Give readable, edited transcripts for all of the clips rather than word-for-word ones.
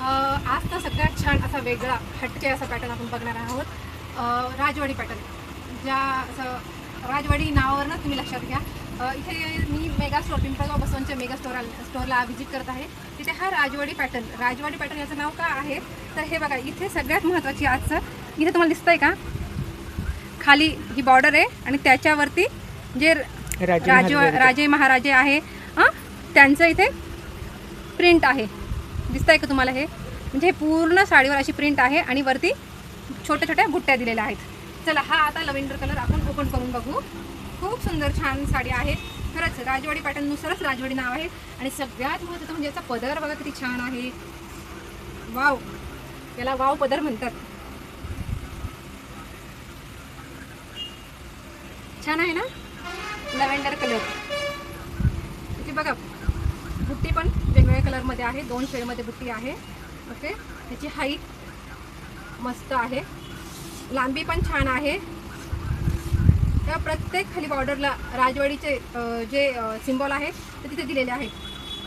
आज तर सगळ्यात छान असा वेगळा हटके असा पॅटर्न आपण बघणार आहोत. राजवाडी पॅटर्न, ज्या असं राजवाडी नावावरनं तुम्ही लक्षात घ्या. इथे मी मेगा स्टोर, पिंपळगाव बसवंतच्या मेगा स्टोरला व्हिजिट करत आहे. तिथे हा राजवाडी पॅटर्न याचं नाव का आहे तर हे बघा, इथे सगळ्यात महत्त्वाची आजचं इथे तुम्हाला दिसतंय का, खाली ही बॉर्डर आहे आणि त्याच्यावरती जे राजे महाराजे आहे त्यांचं इथे प्रिंट आहे. दिसतंय का तुम्हाला? हे म्हणजे हे पूर्ण साडीवर अशी प्रिंट आहे आणि वरती छोट्या छोट्या बुट्ट्या दिलेल्या आहेत. चला, हा आता लव्हेंडर कलर आपण ओपन करून बघू. खूप सुंदर छान साडी आहे. खरंच राजवाडी पॅटर्ननुसारच राजवाडी नाव आहे. आणि सगळ्यात महत्त्वाचं म्हणजे याचा पदर बघा किती छान आहे. वाव, याला वाव पदर म्हणतात. छान आहे ना लव्हेंडर कलर. इथे बघा बुट्टी पण वेगवेगळ्या कलरमध्ये आहे, 2 शेडमध्ये बुट्टी आहे. ओके, त्याची हाईट मस्त आहे, लांबी पण छान आहे. त्या प्रत्येक खाली बॉर्डरला राजवाडीचे जे सिम्बॉल आहे ते तिथे दिलेले आहेत,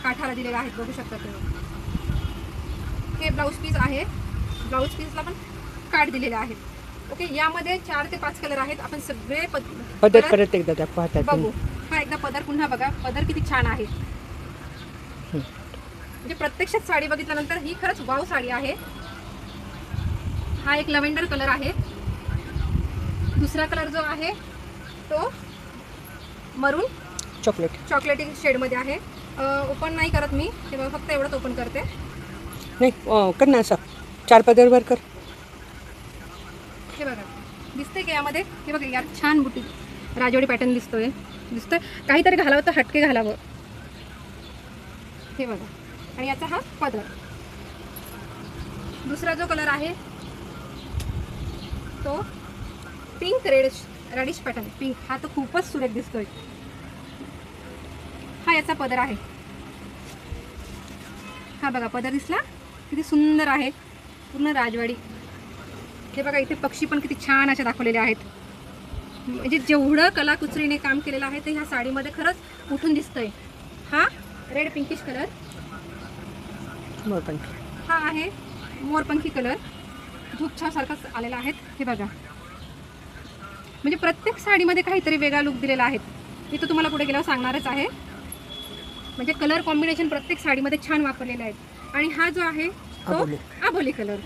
काठाला दिलेले आहेत, बघू शकता तुम्ही. हे ब्लाऊज पीस आहे, ब्लाऊज पीसला पण काठ दिलेले आहेत. ओके, यामध्ये 4 ते 5 कलर आहेत. आपण सगळे पदर परत एकदा बघू. हा एकदा पदर पुन्हा बघा, पदर किती छान आहे. म्हणजे प्रत्यक्षात साडी बघितल्यानंतर ही खरंच वाव साडी आहे. हा एक लव्हेंडर कलर आहे. दुसरा कलर जो आहे तो मरून चॉकलेटी शेडमध्ये आहे. ओपन नाही करत मी, हे बघा फक्त एवढंच ओपन करते. नाही कर ना, असं 4 पदरवर कर. हे बघा दिसतंय की यामध्ये, हे बघा यात छान बुटी राजवाडी पॅटर्न दिसतोय. काहीतरी घालावं तर हटके घालावं. हे बघा, आणि याचा हा पदर. दुसरा जो कलर आहे तो पिंक रेडिश पॅटर्न, पिंक. हा तर खूपच सुरेख दिसतोय. हा याचा पदर आहे. हा बघा पदर दिसला किती सुंदर आहे, पूर्ण राजवाडी. हे बघा इथे पक्षी पण किती छान अशा दाखवलेले आहेत. म्हणजे जेवढं कलाकुसरीने काम केलेलं आहे ते ह्या साडीमध्ये खरंच उठून दिसतंय. हा रेड पिंकिश कलर, मोरपंखी. हा आहे मोरपंखी कलर, धूपछावसारखाच आलेला आहे. हे बघा, म्हणजे प्रत्येक साडीमध्ये काहीतरी वेगळा लुक दिलेला आहे. मी तो तुम्हाला पुढे गेल्यावर सांगणारच आहे. म्हणजे कलर कॉम्बिनेशन प्रत्येक साडीमध्ये छान वापरलेले आहेत. आणि हा जो आहे तो आबोली कलर.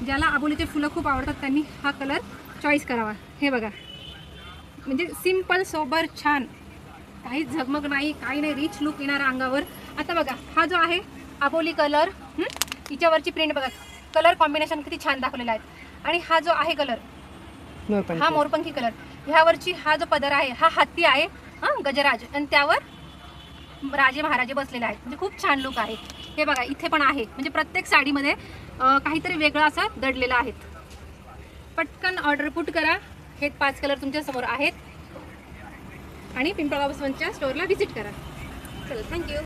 ज्याला आबोलीचे फुलं खूप आवडतात त्यांनी हा कलर चॉईस करावा. हे बघा, म्हणजे सिम्पल सोबर छान, काही झगमग नाही, काही नाही, रिच लुक येणारा अंगावर. आता बघा हा जो आहे आबोली कलर, हिच्यावरची प्रिंट बघा, कलर कॉम्बिनेशन किती छान दाखवलेला आहे. आणि हा जो आहे कलर हा मोरपंखी कलर, ह्यावरची हा जो पदर आहे हा हत्ती आहे, गजराज, आणि त्यावर राजे महाराजे बसलेले आहेत. म्हणजे खूप छान लुक आहे. हे बघा इथे पण आहे, म्हणजे प्रत्येक साडीमध्ये काहीतरी वेगळं असं दडलेलं आहे. पटकन ऑर्डर पुट करा. हे 5 कलर तुमच्या समोर आहेत आणि पिंपळगाव बसवंतच्या स्टोअरला व्हिजिट करा. चला, थँक्यू.